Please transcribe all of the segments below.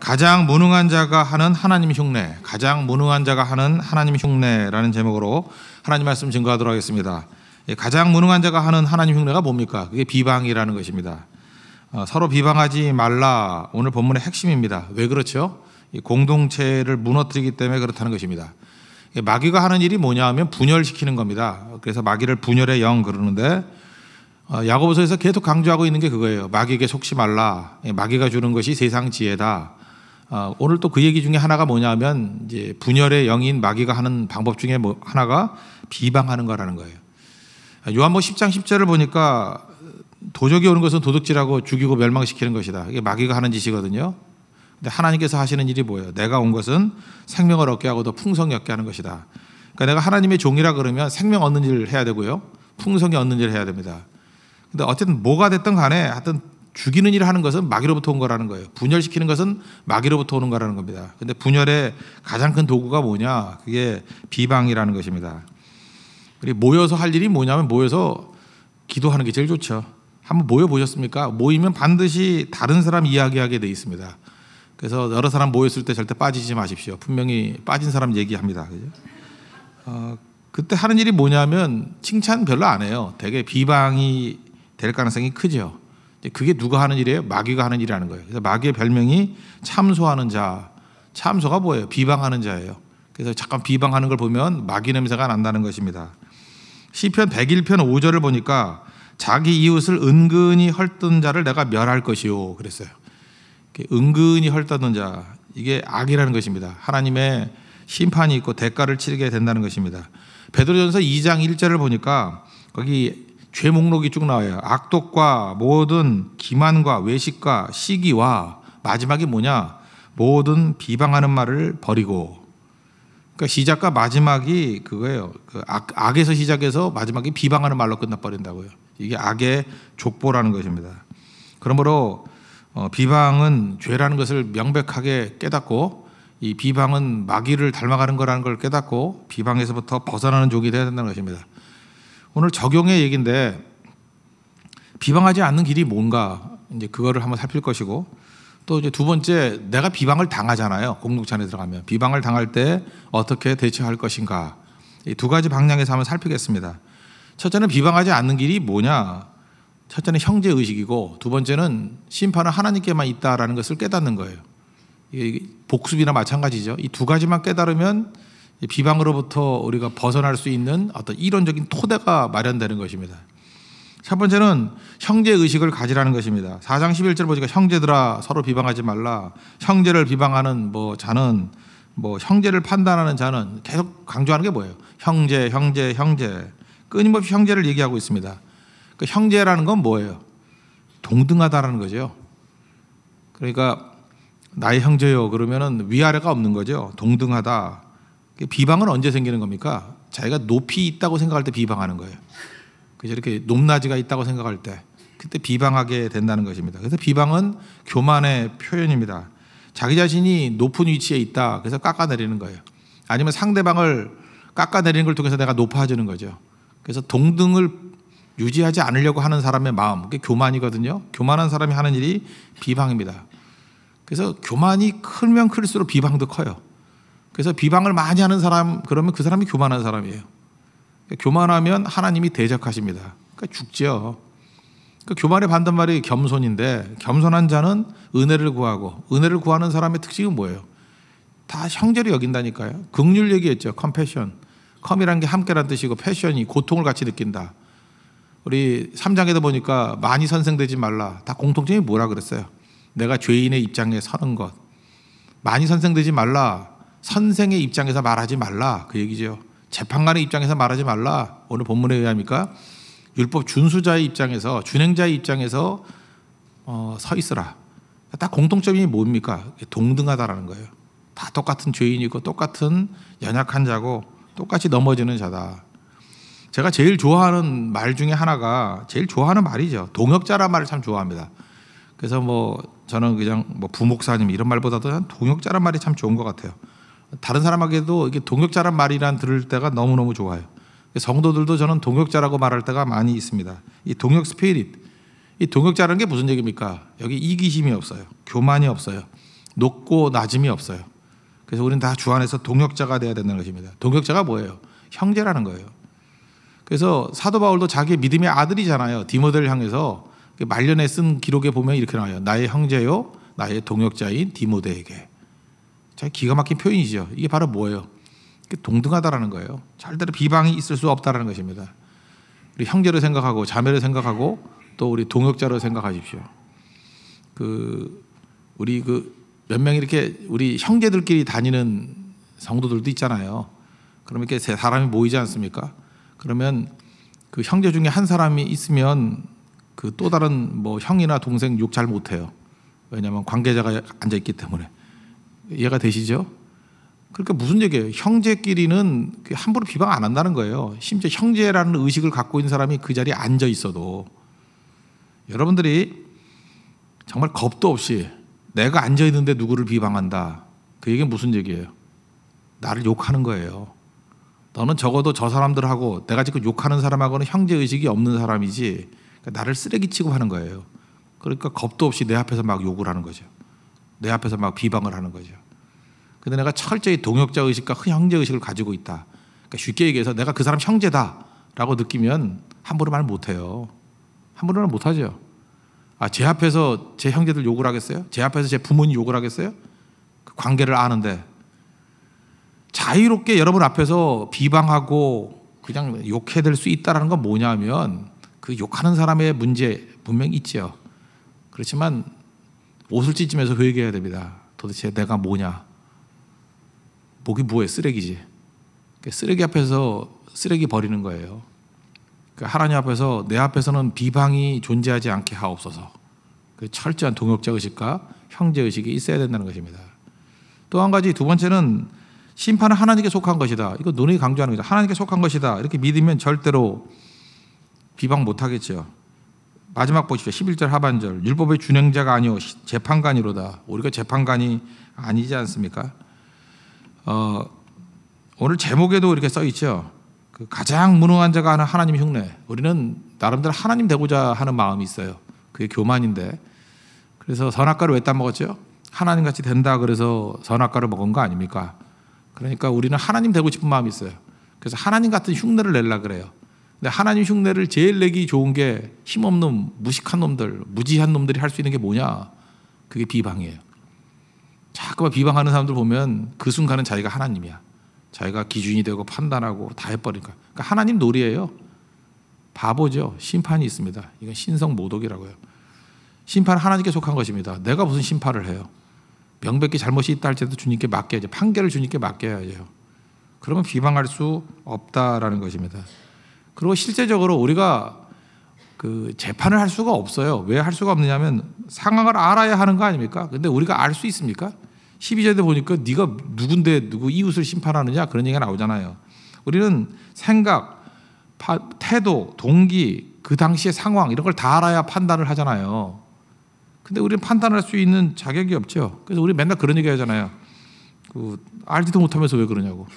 가장 무능한 자가 하는 하나님 흉내, 가장 무능한 자가 하는 하나님 흉내라는 제목으로 하나님 말씀 증거하도록 하겠습니다. 가장 무능한 자가 하는 하나님 흉내가 뭡니까? 그게 비방이라는 것입니다. 서로 비방하지 말라, 오늘 본문의 핵심입니다. 왜 그렇죠? 공동체를 무너뜨리기 때문에 그렇다는 것입니다. 마귀가 하는 일이 뭐냐 하면 분열시키는 겁니다. 그래서 마귀를 분열의 영 그러는데, 야고보서에서 계속 강조하고 있는 게 그거예요. 마귀에게 속지 말라. 마귀가 주는 것이 세상 지혜다. 오늘 또 그 얘기 중에 하나가 뭐냐 하면 이제 분열의 영인 마귀가 하는 방법 중에 하나가 비방하는 거라는 거예요. 요한복음 10장 10절을 보니까 도적이 오는 것은 도둑질하고 죽이고 멸망시키는 것이다. 이게 마귀가 하는 짓이거든요. 근데 하나님께서 하시는 일이 뭐예요? 내가 온 것은 생명을 얻게 하고 더 풍성히 얻게 하는 것이다. 그러니까 내가 하나님의 종이라 그러면 생명 얻는 일을 해야 되고요, 풍성히 얻는 일을 해야 됩니다. 근데 어쨌든 뭐가 됐든 간에 하여튼 죽이는 일을 하는 것은 마귀로부터 온 거라는 거예요. 분열시키는 것은 마귀로부터 오는 거라는 겁니다. 근데 분열의 가장 큰 도구가 뭐냐? 그게 비방이라는 것입니다. 우리 모여서 할 일이 뭐냐면 모여서 기도하는 게 제일 좋죠. 한번 모여 보셨습니까? 모이면 반드시 다른 사람 이야기하게 돼 있습니다. 그래서 여러 사람 모였을 때 절대 빠지지 마십시오. 분명히 빠진 사람 얘기합니다. 그죠? 그때 하는 일이 뭐냐면 칭찬 별로 안 해요. 되게 비방이 될 가능성이 크죠. 그게 누가 하는 일이에요? 마귀가 하는 일이라는 거예요. 그래서 마귀의 별명이 참소하는 자. 참소가 뭐예요? 비방하는 자예요. 그래서 잠깐 비방하는 걸 보면 마귀 냄새가 난다는 것입니다. 시편 101편 5절을 보니까 자기 이웃을 은근히 헐뜯는 자를 내가 멸할 것이요 그랬어요. 은근히 헐뜯는 자, 이게 악이라는 것입니다. 하나님의 심판이 있고 대가를 치르게 된다는 것입니다. 베드로전서 2장 1절을 보니까 거기 죄 목록이 쭉 나와요. 악독과 모든 기만과 외식과 시기와 마지막이 뭐냐? 모든 비방하는 말을 버리고. 그러니까 시작과 마지막이 그거예요. 악에서 시작해서 마지막이 비방하는 말로 끝나버린다고요. 이게 악의 족보라는 것입니다. 그러므로 비방은 죄라는 것을 명백하게 깨닫고, 이 비방은 마귀를 닮아가는 거라는 걸 깨닫고 비방에서부터 벗어나는 족이 되어야 된다는 것입니다. 오늘 적용의 얘기인데, 비방하지 않는 길이 뭔가, 이제 그거를 한번 살필 것이고, 또 이제 두 번째, 내가 비방을 당하잖아요. 공동체 안에 들어가면 비방을 당할 때 어떻게 대처할 것인가, 이 두 가지 방향에서 한번 살피겠습니다. 첫째는 비방하지 않는 길이 뭐냐? 첫째는 형제 의식이고, 두 번째는 심판은 하나님께만 있다라는 것을 깨닫는 거예요. 이게 복습이나 마찬가지죠. 이 두 가지만 깨달으면 비방으로부터 우리가 벗어날 수 있는 어떤 이론적인 토대가 마련되는 것입니다. 첫 번째는 형제 의식을 가지라는 것입니다. 4장 11절 보니까 형제들아 서로 비방하지 말라. 형제를 비방하는 자는, 형제를 판단하는 자는, 계속 강조하는 게 뭐예요? 형제. 끊임없이 형제를 얘기하고 있습니다. 그 형제라는 건 뭐예요? 동등하다라는 거죠. 그러니까 나의 형제요 그러면은 위아래가 없는 거죠. 동등하다. 비방은 언제 생기는 겁니까? 자기가 높이 있다고 생각할 때 비방하는 거예요. 그래서 이렇게 높낮이가 있다고 생각할 때 그때 비방하게 된다는 것입니다. 그래서 비방은 교만의 표현입니다. 자기 자신이 높은 위치에 있다, 그래서 깎아내리는 거예요. 아니면 상대방을 깎아내리는 걸 통해서 내가 높아지는 거죠. 그래서 동등을 유지하지 않으려고 하는 사람의 마음, 그게 교만이거든요. 교만한 사람이 하는 일이 비방입니다. 그래서 교만이 크면 클수록 비방도 커요. 그래서 비방을 많이 하는 사람, 그러면 그 사람이 교만한 사람이에요. 그러니까 교만하면 하나님이 대적하십니다. 그러니까 죽죠. 그러니까 교만의 반대말이 겸손인데, 겸손한 자는 은혜를 구하고, 은혜를 구하는 사람의 특징은 뭐예요? 다 형제로 여긴다니까요. 긍휼 얘기했죠. 컴패션. 컴이라는 게 함께란 뜻이고, 패션이 고통을 같이 느낀다. 우리 3장에도 보니까 많이 선생되지 말라. 다 공통점이 뭐라 그랬어요? 내가 죄인의 입장에 서는 것. 많이 선생되지 말라. 선생의 입장에서 말하지 말라, 그 얘기죠. 재판관의 입장에서 말하지 말라. 오늘 본문에 의하니까 율법 준수자의 입장에서, 준행자의 입장에서 서 있으라. 딱 공통점이 뭡니까? 동등하다라는 거예요. 다 똑같은 죄인이고 똑같은 연약한 자고 똑같이 넘어지는 자다. 제가 제일 좋아하는 말 중에 하나가, 제일 좋아하는 말이죠. 동역자란 말을 참 좋아합니다. 그래서 저는 그냥 부목사님 이런 말보다도 동역자란 말이 참 좋은 것 같아요. 다른 사람에게도 이게 동역자란 말이란 들을 때가 너무너무 좋아요. 성도들도 저는 동역자라고 말할 때가 많이 있습니다. 이 동역 스피릿, 이 동역자라는 게 무슨 얘기입니까? 여기 이기심이 없어요. 교만이 없어요. 높고 낮음이 없어요. 그래서 우리는 다 주 안에서 동역자가 되어야 된다는 것입니다. 동역자가 뭐예요? 형제라는 거예요. 그래서 사도 바울도 자기 믿음의 아들이잖아요. 디모데를 향해서 말년에 쓴 기록에 보면 이렇게 나와요. 나의 형제요 나의 동역자인 디모데에게. 참 기가 막힌 표현이죠. 이게 바로 뭐예요? 동등하다라는 거예요. 절대로 비방이 있을 수 없다라는 것입니다. 우리 형제를 생각하고 자매를 생각하고 또 우리 동역자로 생각하십시오. 우리 몇 명 이렇게 우리 형제들끼리 다니는 성도들도 있잖아요. 그러면 이렇게 세 사람이 모이지 않습니까? 그러면 그 형제 중에 한 사람이 있으면 그 또 다른 뭐 형이나 동생 욕 잘 못해요. 왜냐하면 관계자가 앉아 있기 때문에. 이해가 되시죠? 그러니까 무슨 얘기예요? 형제끼리는 함부로 비방 안 한다는 거예요. 심지어 형제라는 의식을 갖고 있는 사람이 그 자리에 앉아 있어도 여러분들이 정말 겁도 없이 내가 앉아 있는데 누구를 비방한다. 그 얘기는 무슨 얘기예요? 나를 욕하는 거예요. 너는 적어도 저 사람들하고 내가 지금 욕하는 사람하고는 형제 의식이 없는 사람이지 그러니까 나를 쓰레기 취급하는 거예요. 그러니까 겁도 없이 내 앞에서 막 욕을 하는 거죠. 내 앞에서 막 비방을 하는 거죠. 근데 내가 철저히 동역자 의식과 형제 의식을 가지고 있다. 그러니까 쉽게 얘기해서 내가 그 사람 형제다라고 느끼면 함부로 말 못해요. 함부로는 못하죠. 제 앞에서 제 형제들 욕을 하겠어요? 제 앞에서 제 부모님 욕을 하겠어요? 그 관계를 아는데 자유롭게 여러분 앞에서 비방하고 그냥 욕해댈 수 있다는 건 뭐냐면 그 욕하는 사람의 문제 분명히 있죠. 그렇지만 옷을 찢으면서 회개해야 됩니다. 도대체 내가 뭐냐? 목이 뭐예요? 쓰레기지. 쓰레기 앞에서 쓰레기 버리는 거예요. 하나님 앞에서 내 앞에서는 비방이 존재하지 않게 하옵소서. 철저한 동역자 의식과 형제 의식이 있어야 된다는 것입니다. 또 한 가지 두 번째는 심판은 하나님께 속한 것이다. 이거 논의 강조하는 거죠. 하나님께 속한 것이다. 이렇게 믿으면 절대로 비방 못하겠죠. 마지막 보십시오. 11절 하반절. 율법의 준행자가 아니오 재판관이로다. 우리가 재판관이 아니지 않습니까? 오늘 제목에도 이렇게 써 있죠. 가장 무능한 자가 하는 하나님의 흉내. 우리는 나름대로 하나님 되고자 하는 마음이 있어요. 그게 교만인데. 그래서 선악과를 왜 따먹었죠? 하나님같이 된다 그래서 선악과를 먹은 거 아닙니까? 그러니까 우리는 하나님 되고 싶은 마음이 있어요. 그래서 하나님 같은 흉내를 내려고 그래요. 근데 하나님 흉내를 제일 내기 좋은 게 힘없는 무식한 놈들, 무지한 놈들이 할 수 있는 게 뭐냐? 그게 비방이에요. 자꾸만 비방하는 사람들 보면 그 순간은 자기가 하나님이야. 자기가 기준이 되고 판단하고 다 해버리니까. 그러니까 하나님 놀이예요. 바보죠. 심판이 있습니다. 이건 신성모독이라고요. 심판은 하나님께 속한 것입니다. 내가 무슨 심판을 해요? 명백히 잘못이 있다 할지라도 주님께 맡겨야죠. 판결을 주님께 맡겨야죠. 그러면 비방할 수 없다라는 것입니다. 그리고 실제적으로 우리가 재판을 할 수가 없어요. 왜 할 수가 없느냐면 상황을 알아야 하는 거 아닙니까? 근데 우리가 알 수 있습니까? 12절에 보니까 네가 누군데 누구 이웃을 심판하느냐 그런 얘기가 나오잖아요. 우리는 생각, 태도, 동기, 그 당시의 상황 이런 걸 다 알아야 판단을 하잖아요. 근데 우리는 판단할 수 있는 자격이 없죠. 그래서 우리 맨날 그런 얘기 하잖아요. 알지도 못하면서 왜 그러냐고.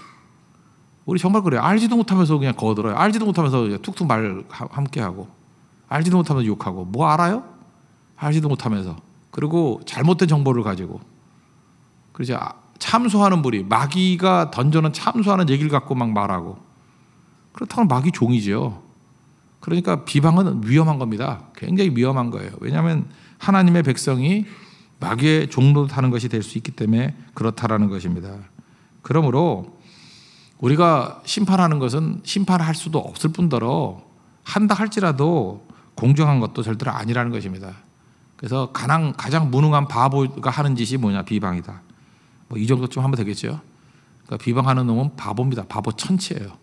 우리 정말 그래요. 알지도 못하면서 그냥 거들어요. 알지도 못하면서 그냥 툭툭 말 함께 하고 알지도 못하면서 욕하고 뭐 알아요? 알지도 못하면서. 그리고 잘못된 정보를 가지고 그러죠. 참소하는 부리, 마귀가 던져는 참소하는 얘기를 갖고 막 말하고 그렇다면 마귀 종이죠. 그러니까 비방은 위험한 겁니다. 굉장히 위험한 거예요. 왜냐하면 하나님의 백성이 마귀의 종로 타는 것이 될 수 있기 때문에 그렇다라는 것입니다. 그러므로 우리가 심판하는 것은 심판할 수도 없을 뿐더러 한다 할지라도 공정한 것도 절대로 아니라는 것입니다. 그래서 가장 무능한 바보가 하는 짓이 뭐냐? 비방이다. 뭐 이 정도쯤 하면 되겠죠. 그러니까 비방하는 놈은 바보입니다. 바보 천치예요.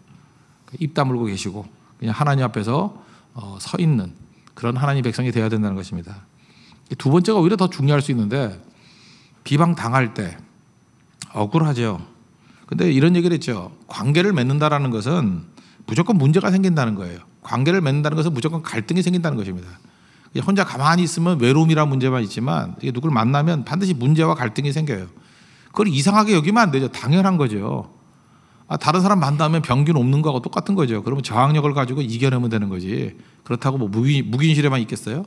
입 다물고 계시고 그냥 하나님 앞에서 서 있는 그런 하나님 백성이 되어야 된다는 것입니다. 두 번째가 오히려 더 중요할 수 있는데 비방 당할 때 억울하죠. 근데 이런 얘기를 했죠. 관계를 맺는다라는 것은 무조건 문제가 생긴다는 거예요. 관계를 맺는다는 것은 무조건 갈등이 생긴다는 것입니다. 혼자 가만히 있으면 외로움이라는 문제만 있지만 누구를 만나면 반드시 문제와 갈등이 생겨요. 그걸 이상하게 여기면 안 되죠. 당연한 거죠. 다른 사람 만나면 병균 없는 거하고 똑같은 거죠. 그러면 저항력을 가지고 이겨내면 되는 거지. 그렇다고 뭐 무균실에만 있겠어요?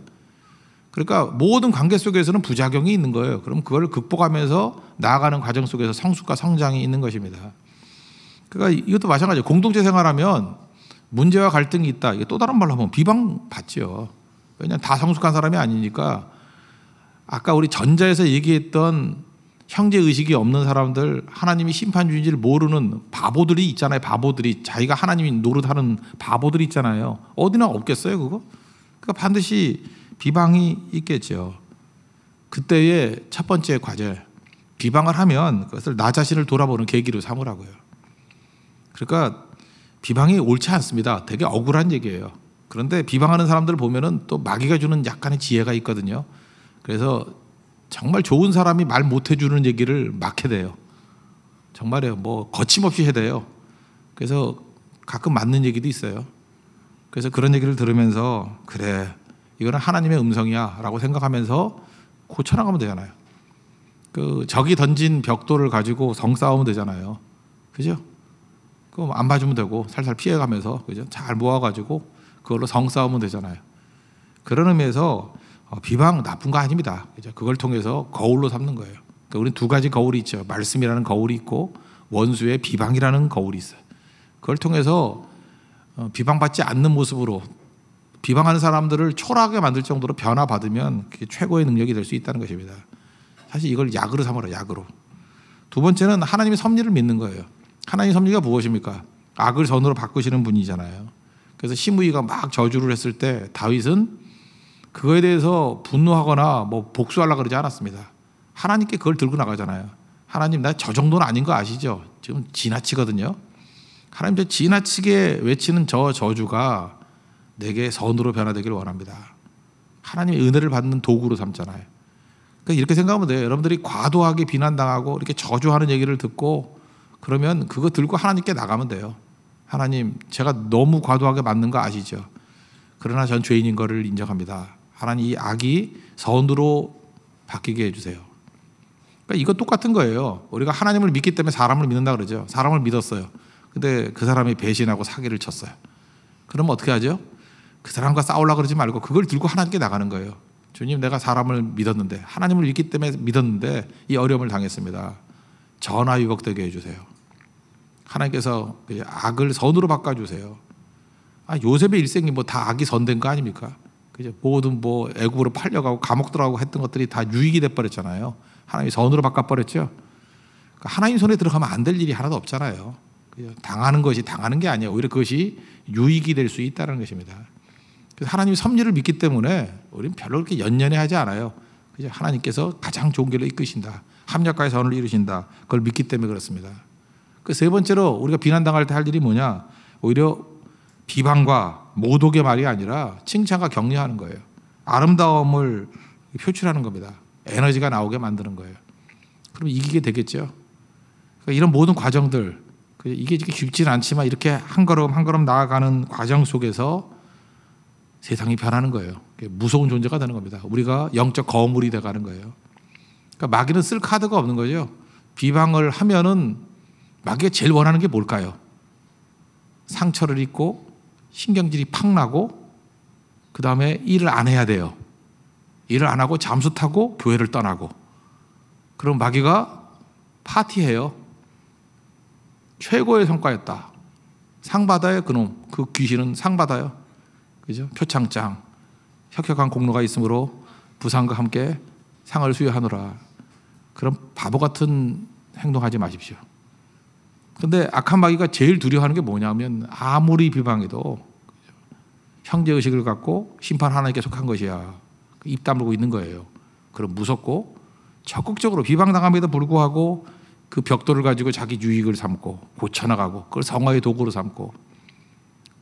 그러니까 모든 관계 속에서는 부작용이 있는 거예요. 그럼 그걸 극복하면서 나아가는 과정 속에서 성숙과 성장이 있는 것입니다. 그러니까 이것도 마찬가지예요. 공동체 생활하면 문제와 갈등이 있다. 이게 또 다른 말로 하면 비방받죠. 왜냐하면 다 성숙한 사람이 아니니까. 아까 우리 전자에서 얘기했던 형제의식이 없는 사람들, 하나님이 심판 주인지를 모르는 바보들이 있잖아요. 바보들이. 자기가 하나님이 노릇하는 바보들이 있잖아요. 어디나 없겠어요 그거? 그러니까 반드시 비방이 있겠죠. 그때의 첫 번째 과제, 비방을 하면 그것을 나 자신을 돌아보는 계기로 삼으라고요. 그러니까 비방이 옳지 않습니다. 되게 억울한 얘기예요. 그런데 비방하는 사람들을 보면은 또 마귀가 주는 약간의 지혜가 있거든요. 그래서 정말 좋은 사람이 말 못해주는 얘기를 막 해대요. 정말이에요. 뭐 거침없이 해대요. 그래서 가끔 맞는 얘기도 있어요. 그래서 그런 얘기를 들으면서 그래 이거는 하나님의 음성이야 라고 생각하면서 고쳐나가면 되잖아요. 그 적이 던진 벽돌을 가지고 성싸우면 되잖아요. 그죠? 그거 안 봐주면 되고 살살 피해가면서 그죠? 잘 모아가지고 그걸로 성싸우면 되잖아요. 그런 의미에서 비방 나쁜 거 아닙니다. 그죠? 그걸 통해서 거울로 삼는 거예요. 그러니까 우리는 두 가지 거울이 있죠. 말씀이라는 거울이 있고 원수의 비방이라는 거울이 있어요. 그걸 통해서 비방받지 않는 모습으로 비방하는 사람들을 초라하게 만들 정도로 변화받으면 그게 최고의 능력이 될 수 있다는 것입니다. 사실 이걸 약으로 삼아라. 약으로. 두 번째는 하나님의 섭리를 믿는 거예요. 하나님의 섭리가 무엇입니까? 악을 선으로 바꾸시는 분이잖아요. 그래서 시므이가 막 저주를 했을 때 다윗은 그거에 대해서 분노하거나 뭐 복수하려고 그러지 않았습니다. 하나님께 그걸 들고 나가잖아요. 하나님 나 저 정도는 아닌 거 아시죠? 지금 지나치거든요. 하나님 저 지나치게 외치는 저 저주가 내게 선으로 변화되기를 원합니다. 하나님의 은혜를 받는 도구로 삼잖아요. 그러니까 이렇게 생각하면 돼요. 여러분들이 과도하게 비난당하고 이렇게 저주하는 얘기를 듣고 그러면 그거 들고 하나님께 나가면 돼요. 하나님 제가 너무 과도하게 맞는 거 아시죠? 그러나 전 죄인인 것을 인정합니다. 하나님 이 악이 선으로 바뀌게 해주세요. 그러니까 이거 똑같은 거예요. 우리가 하나님을 믿기 때문에 사람을 믿는다 그러죠. 사람을 믿었어요. 근데 그 사람이 배신하고 사기를 쳤어요. 그러면 어떻게 하죠? 그 사람과 싸우려고 그러지 말고 그걸 들고 하나님께 나가는 거예요. 주님 내가 사람을 믿었는데 하나님을 믿기 때문에 믿었는데 이 어려움을 당했습니다. 전화위복되게 해주세요. 하나님께서 악을 선으로 바꿔주세요. 요셉의 일생이 뭐 다 악이 선된 거 아닙니까? 그죠? 모든 뭐 애국으로 팔려가고 감옥 들어가고 했던 것들이 다 유익이 돼버렸잖아요. 하나님이 선으로 바꿔버렸죠. 그러니까 하나님 손에 들어가면 안 될 일이 하나도 없잖아요. 그죠? 당하는 것이 당하는 게 아니에요. 오히려 그것이 유익이 될 수 있다는 것입니다. 그래서 하나님이 섭리를 믿기 때문에 우리는 별로 그렇게 연연해하지 않아요. 그죠? 하나님께서 가장 좋은 길로 이끄신다. 합력과의 선을 이루신다. 그걸 믿기 때문에 그렇습니다. 그 세 번째로 우리가 비난당할 때 할 일이 뭐냐? 오히려 비방과 모독의 말이 아니라 칭찬과 격려하는 거예요. 아름다움을 표출하는 겁니다. 에너지가 나오게 만드는 거예요. 그럼 이기게 되겠죠. 그러니까 이런 모든 과정들 이게 쉽지는 않지만 이렇게 한 걸음 한 걸음 나아가는 과정 속에서 세상이 변하는 거예요. 무서운 존재가 되는 겁니다. 우리가 영적 거물이 돼가는 거예요. 그러니까 마귀는 쓸 카드가 없는 거죠. 비방을 하면은 마귀가 제일 원하는 게 뭘까요? 상처를 입고 신경질이 팍 나고 그 다음에 일을 안 해야 돼요. 일을 안 하고 잠수 타고 교회를 떠나고 그럼 마귀가 파티해요. 최고의 성과였다. 상 받아요 그놈. 그 귀신은 상 받아요. 그죠? 표창장 혁혁한 공로가 있으므로 부상과 함께 상을 수여하노라. 그럼 바보 같은 행동하지 마십시오. 근데 악한 마귀가 제일 두려워하는 게 뭐냐면 아무리 비방해도 형제의식을 갖고 심판 하나님께 속한 것이야. 입 다물고 있는 거예요. 그럼 무섭고 적극적으로 비방당함에도 불구하고 그 벽돌을 가지고 자기 유익을 삼고 고쳐나가고 그걸 성화의 도구로 삼고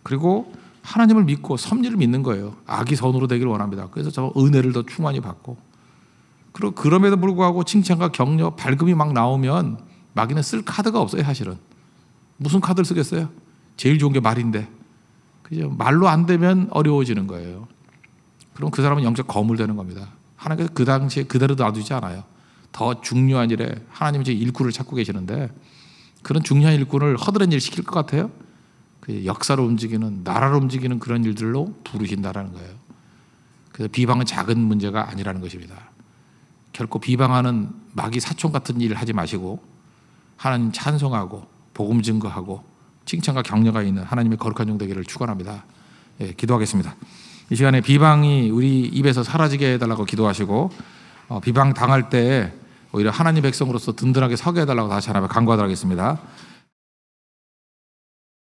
그리고 하나님을 믿고 섭리를 믿는 거예요. 악이 선으로 되기를 원합니다. 그래서 저 은혜를 더 충만히 받고 그리고 그럼에도 불구하고 칭찬과 격려 밝음이 막 나오면 마귀는 쓸 카드가 없어요. 사실은 무슨 카드를 쓰겠어요? 제일 좋은 게 말인데 그죠? 말로 안 되면 어려워지는 거예요. 그럼 그 사람은 영적 거물 되는 겁니다. 하나님께서 그 당시에 그대로 놔두지 않아요. 더 중요한 일에 하나님이 지금 일꾼을 찾고 계시는데 그런 중요한 일꾼을 허드렛 일 시킬 것 같아요? 그 역사로 움직이는 나라로 움직이는 그런 일들로 부르신다라는 거예요. 그래서 비방은 작은 문제가 아니라는 것입니다. 결코 비방하는 마귀 사촌 같은 일을 하지 마시고 하나님 찬송하고 복음 증거하고 칭찬과 격려가 있는 하나님의 거룩한 종 되기를 축원합니다. 예, 기도하겠습니다. 이 시간에 비방이 우리 입에서 사라지게 해달라고 기도하시고 비방 당할 때 오히려 하나님 백성으로서 든든하게 서게 해달라고 다시 하나님 간구하도록 하겠습니다.